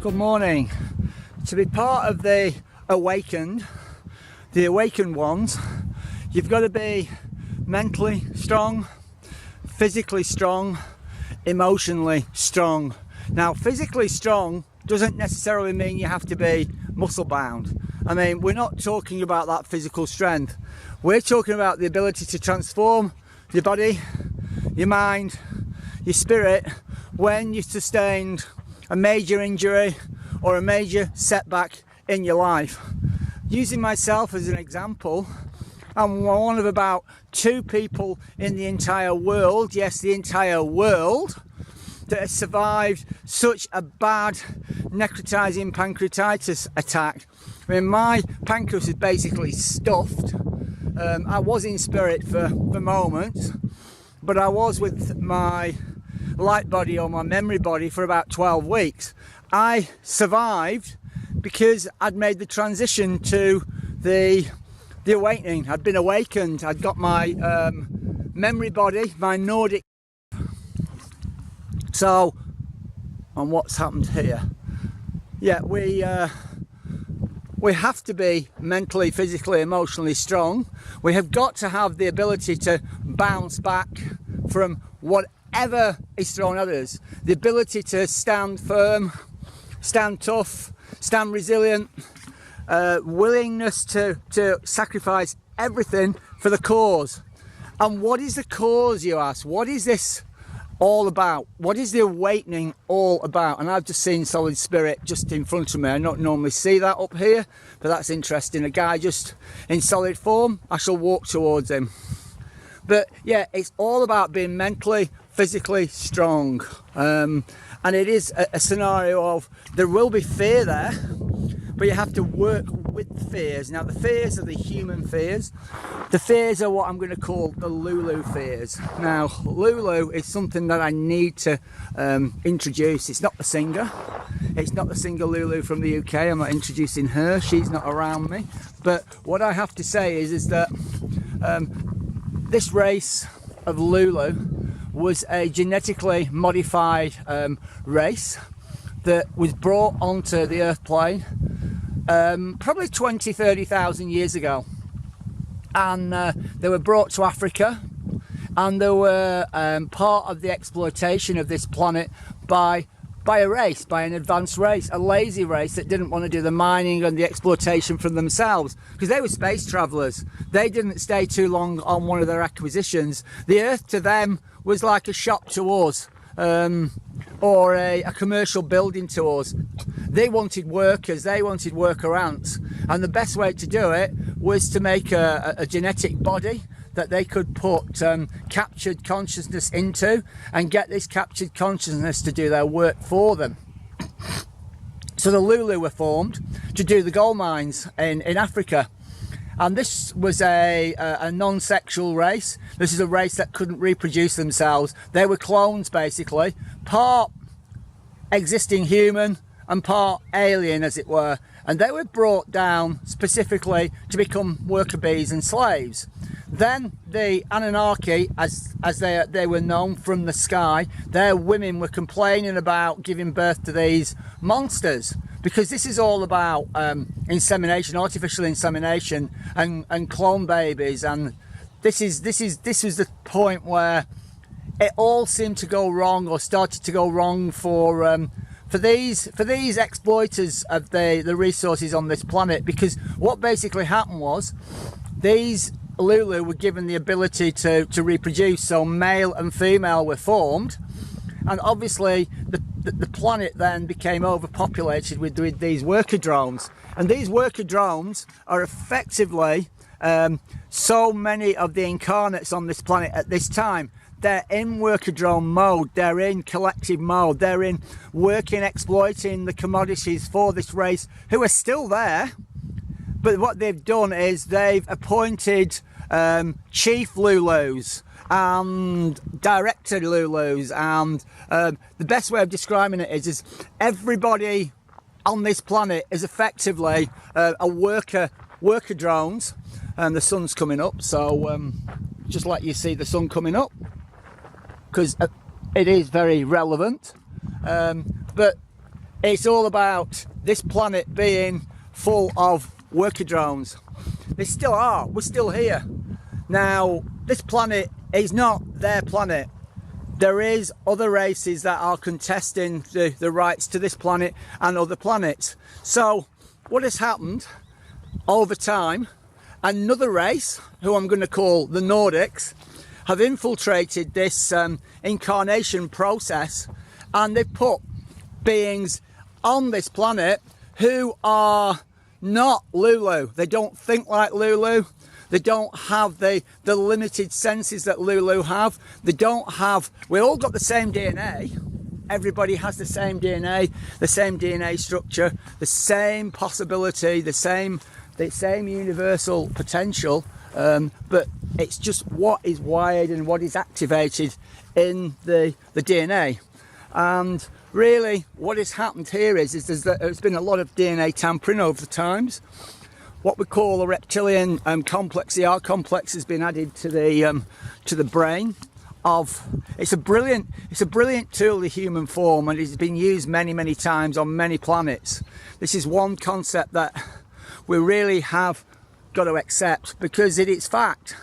Good morning. To be part of the awakened ones, you've got to be mentally strong, physically strong, emotionally strong. Now, physically strong doesn't necessarily mean you have to be muscle bound. I mean, we're not talking about that physical strength. We're talking about the ability to transform your body, your mind, your spirit when you sustained a major injury or a major setback in your life. Using myself as an example, I'm one of about 2 people in the entire world, yes, the entire world, that has survived such a bad necrotizing pancreatitis attack. I mean, my pancreas is basically stuffed. I was in spirit for moments, but I was with my light body or my memory body for about 12 weeks. I survived because I'd made the transition to the awakening. I'd been awakened. I'd got my memory body, my Nordic. So, and what's happened here? Yeah, we have to be mentally, physically, emotionally strong. We have got to have the ability to bounce back from whatever is thrown at us. The ability to stand firm, stand tough, stand resilient, willingness to sacrifice everything for the cause. And what is the cause, you ask? What is this all about? What is the awakening all about? And I've just seen Solid Spirit just in front of me. I don't normally see that up here, but that's interesting. A guy just in solid form. I shall walk towards him. But yeah, it's all about being mentally, physically strong. And it is a scenario of there will be fear there, but you have to work with the fears. Now, the fears are the human fears. The fears are what I'm going to call the Lulu fears. Now, Lulu is something that I need to introduce. It's not the singer. It's not the singer Lulu from the UK. I'm not introducing her. She's not around me. But what I have to say is that this race of Lulu was a genetically modified race that was brought onto the earth plane probably 30,000 years ago, and they were brought to Africa, and they were part of the exploitation of this planet by an advanced race, a lazy race that didn't want to do the mining and the exploitation for themselves, because they were space travelers. They didn't stay too long on one of their acquisitions. The earth to them was like a shop to us, or a commercial building to us. They wanted workers, they wanted worker ants, and the best way to do it was to make a genetic body that they could put captured consciousness into and get this captured consciousness to do their work for them. So the Lulu were formed to do the gold mines in Africa. And this was a non-sexual race. This is a race that couldn't reproduce themselves. They were clones, basically, part existing human and part alien, as it were. And they were brought down specifically to become worker bees and slaves. Then the Anunnaki, as they were known from the sky, their women were complaining about giving birth to these monsters, because this is all about insemination, artificial insemination, and clone babies. And this was the point where it all seemed to go wrong, or started to go wrong for these exploiters of the resources on this planet. Because what basically happened was these Lulu were given the ability to reproduce, so male and female were formed, and obviously the planet then became overpopulated with these worker drones. And these worker drones are effectively so many of the incarnates on this planet at this time. They're in worker drone mode, they're in collective mode, they're in working, exploiting the commodities for this race, who are still there. But what they've done is they've appointed chief Lulus and director Lulus, and the best way of describing it is everybody on this planet is effectively a worker drones. And the sun's coming up, so just let you see the sun coming up, because it is very relevant. But it's all about this planet being full of worker drones. They still are. We're still here. Now, this planet is not their planet. There is other races that are contesting the rights to this planet and other planets. So what has happened over time, another race, who I'm going to call the Nordics, have infiltrated this incarnation process, and they've put beings on this planet who are not Lulu. They don't think like Lulu. They don't have the limited senses that Lulu have. They don't have, we all got the same DNA. Everybody has the same DNA structure, the same possibility, the same universal potential, but it's just what is wired and what is activated in the DNA. And really what has happened here is that there's been a lot of DNA tampering over the times. What we call a reptilian complex, the R complex, has been added to the brain of. It's a brilliant tool, the human form, and it's been used many times on many planets. This is one concept that we really have got to accept, because it is fact.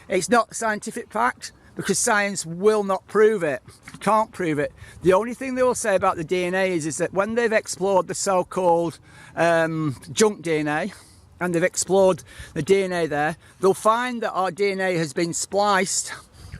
It's not scientific fact, because science will not prove it, can't prove it. The only thing they will say about the DNA is that when they've explored the so-called junk DNA, and they've explored the DNA there, they'll find that our DNA has been spliced,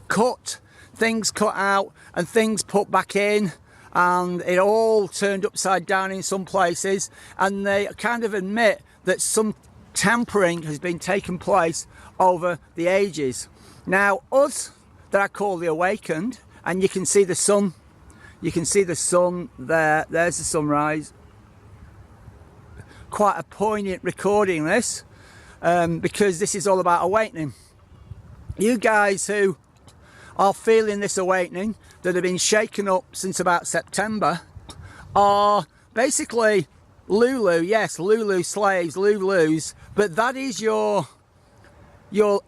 cut, things cut out and things put back in, and it all turned upside down in some places, and they kind of admit that some tampering has been taking place over the ages. Now, us that I call the awakened, and you can see the sun there, there's the sunrise. Quite a poignant recording this, because this is all about awakening. You guys who are feeling this awakening, that have been shaken up since about September, are basically Lulu. Yes, Lulu slaves, Lulus, but that is your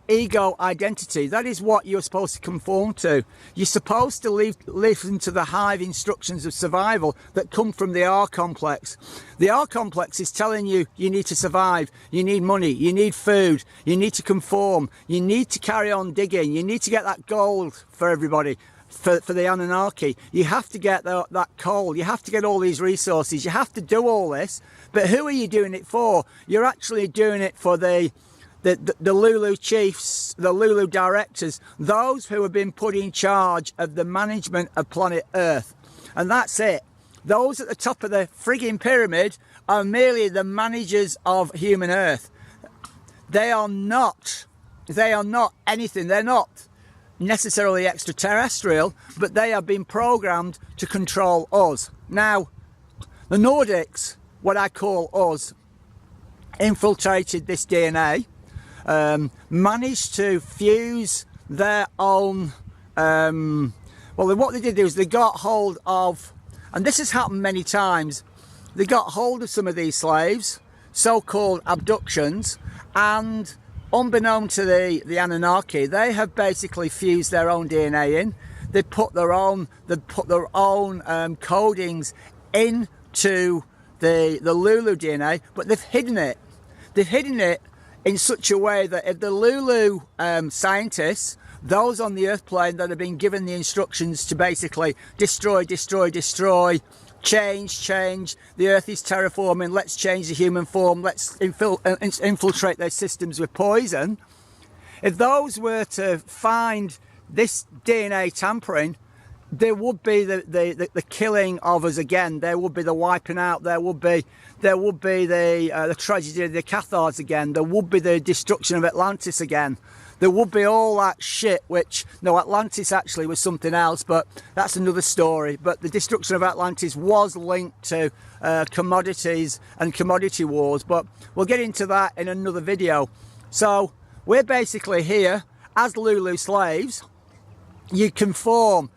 ego identity. That is what you're supposed to conform to. You're supposed to listen to the hive instructions of survival that come from the R complex. The R complex is telling you need to survive, you need money, you need food, you need to conform, you need to carry on digging, you need to get that gold for everybody, for the Anunnaki. You have to get that coal, you have to get all these resources, you have to do all this. But who are you doing it for? You're actually doing it for the Lulu chiefs, the Lulu directors, those who have been put in charge of the management of planet Earth. And that's it. Those at the top of the frigging pyramid are merely the managers of human Earth. They are not anything. They're not necessarily extraterrestrial, but they have been programmed to control us. Now, the Nordics, what I call us, infiltrated this DNA, managed to fuse their own, well, what they did is they got hold of, and this has happened many times, they got hold of some of these slaves, so-called abductions, and unbeknown to the Anunnaki, they have basically fused their own DNA in. They put their own codings into the Lulu DNA, but they've hidden it. They've hidden it in such a way that if the Lulu scientists, those on the Earth plane that have been given the instructions to basically destroy, change, the Earth is terraforming, let's change the human form, let's infiltrate their systems with poison. If those were to find this DNA tampering, there would be the killing of us again. There would be the wiping out. There would be the tragedy of the Cathars again. There would be the destruction of Atlantis again. There would be all that shit, which, no, Atlantis actually was something else, but that's another story. But the destruction of Atlantis was linked to commodities and commodity wars, but we'll get into that in another video. So we're basically here as Lulu slaves. You conform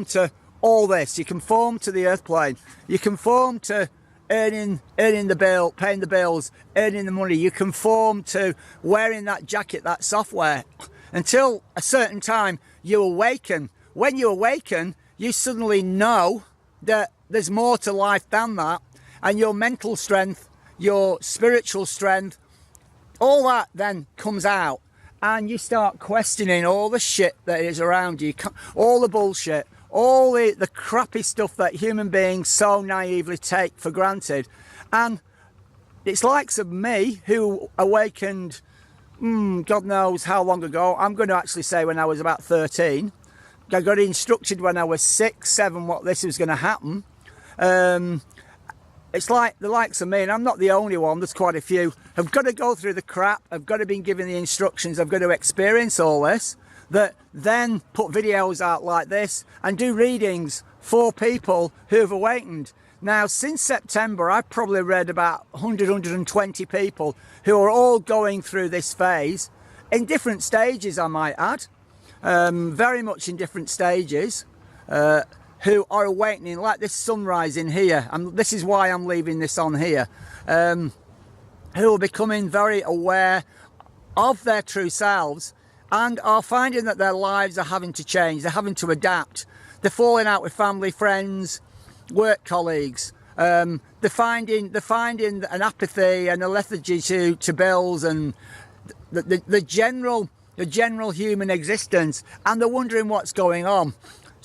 to all this. You conform to the Earth plane. You conform to earning the bill, paying the bills, earning the money. You conform to wearing that jacket, that software, until a certain time you awaken. When you awaken, you suddenly know that there's more to life than that, and your mental strength, your spiritual strength, all that then comes out, and you start questioning all the shit that is around you, all the bullshit, all the crappy stuff that human beings so naively take for granted. And it's likes of me who awakened, God knows how long ago. I'm going to actually say when I was about 13. I got instructed when I was 6, 7 what this was going to happen. It's like the likes of me, and I'm not the only one, there's quite a few, have got to go through the crap, have got to be given the instructions, I've got to experience all this, that then put videos out like this and do readings for people who have awakened. Now, since September, I've probably read about 100, 120 people who are all going through this phase in different stages, I might add, very much in different stages. Who are awakening, like this sunrise in here, and this is why I'm leaving this on here, who are becoming very aware of their true selves and are finding that their lives are having to change, they're having to adapt, they're falling out with family, friends, work colleagues, they're finding an apathy and a lethargy to bills and the general human existence, and they're wondering what's going on.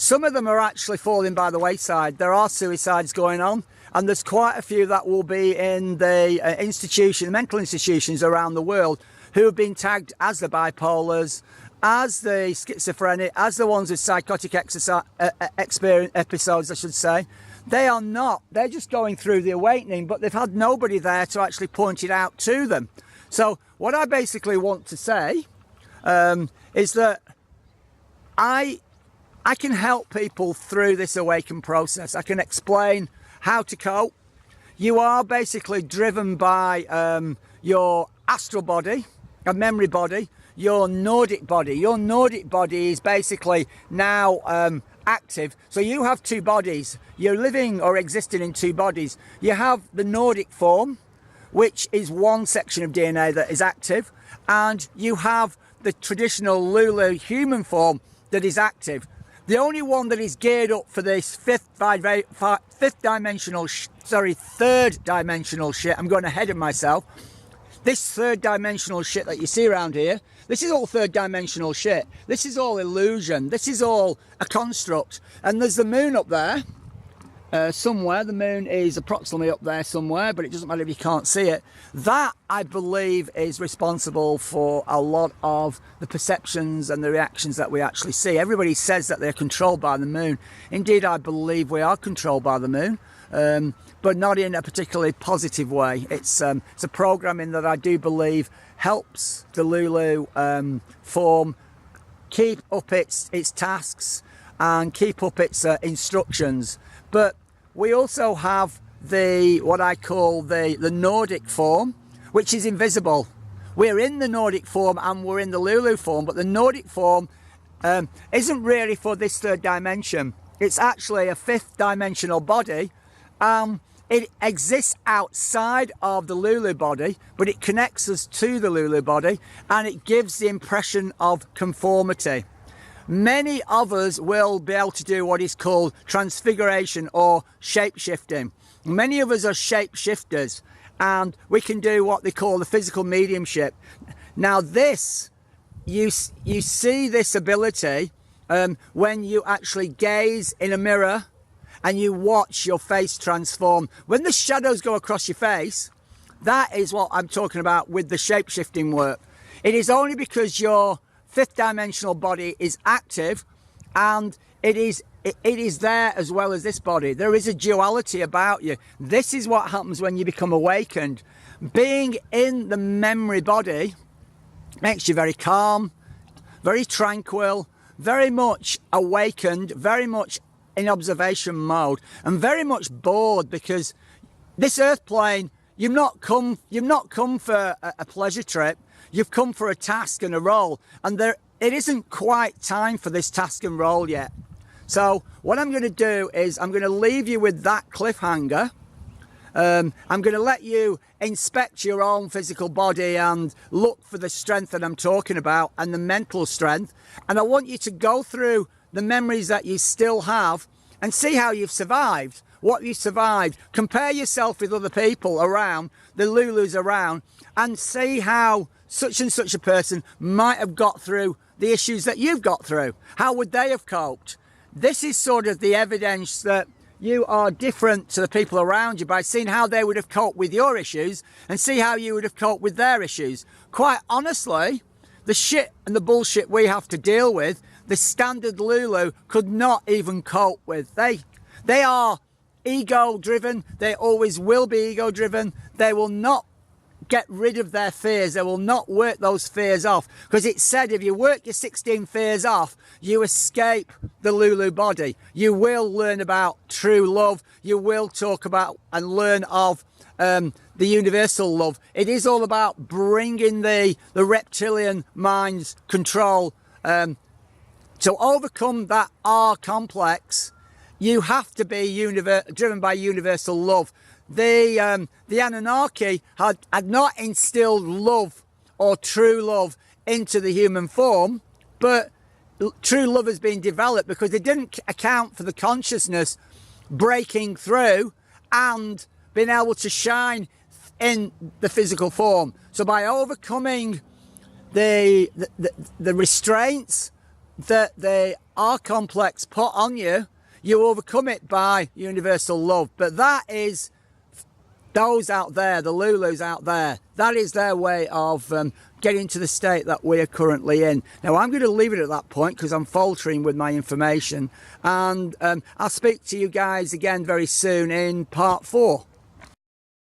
Some of them are actually falling by the wayside. There are suicides going on, and there's quite a few that will be in the mental institutions around the world who have been tagged as the bipolars, as the schizophrenic, as the ones with psychotic episodes, I should say. They are not. They're just going through the awakening, but they've had nobody there to actually point it out to them. So what I basically want to say is that I can help people through this awaken process. I can explain how to cope. You are basically driven by your astral body, a memory body, your Nordic body. Your Nordic body is basically now active. So you have two bodies. You're living or existing in two bodies. You have the Nordic form, which is one section of DNA that is active, and you have the traditional Lulu human form that is active. The only one that is geared up for this third dimensional shit, I'm going ahead of myself. This third dimensional shit that you see around here, this is all third dimensional shit. This is all illusion. This is all a construct. And there's the moon up there somewhere. The moon is approximately up there somewhere, but it doesn't matter if you can't see it. That, I believe, is responsible for a lot of the perceptions and the reactions that we actually see. Everybody says that they're controlled by the moon. Indeed, I believe we are controlled by the moon, but not in a particularly positive way. It's a programming that I do believe helps the Lulu form keep up its tasks and keep up its instructions. But we also have what I call the Nordic form, which is invisible. We're in the Nordic form and we're in the Lulu form, but the Nordic form isn't really for this third dimension. It's actually a fifth dimensional body. It exists outside of the Lulu body, but it connects us to the Lulu body, and it gives the impression of conformity. Many of us will be able to do what is called transfiguration or shape-shifting. Many of us are shape-shifters, and we can do what they call the physical mediumship. Now this, you see this ability when you actually gaze in a mirror and you watch your face transform. When the shadows go across your face, that is what I'm talking about with the shape-shifting work. It is only because your fifth dimensional body is active and it is there as well as this body. There is a duality about you. This is what happens when you become awakened. Being in the memory body makes you very calm, very tranquil, very much awakened, very much in observation mode, and very much bored, because this earth plane, you've not come for a pleasure trip. You've come for a task and a role, and it isn't quite time for this task and role yet. So what I'm going to do is I'm going to leave you with that cliffhanger. I'm going to let you inspect your own physical body and look for the strength that I'm talking about and the mental strength. And I want you to go through the memories that you still have and see how you've survived. what you survived. Compare yourself with other people around, the Lulus around, and see how such and such a person might have got through the issues that you've got through. How would they have coped? This is sort of the evidence that you are different to the people around you by seeing how they would have coped with your issues and see how you would have coped with their issues. Quite honestly, the shit and the bullshit we have to deal with, the standard Lulu could not even cope with. They are ego driven. They always will be ego driven. They will not get rid of their fears. They will not work those fears off, because it said if you work your 16 fears off, you escape the Lulu body. You will learn about true love. You will talk about and learn of the universal love. It is all about bringing the reptilian mind's control. To overcome that R complex, you have to be driven by universal love. The Anunnaki had not instilled love or true love into the human form, but true love has been developed because they didn't account for the consciousness breaking through and being able to shine in the physical form. So by overcoming the restraints that the R complex put on you, you overcome it by universal love. But that is those out there, the Lulus out there, that is their way of getting to the state that we are currently in. Now, I'm going to leave it at that point because I'm faltering with my information, and I'll speak to you guys again very soon in part 4.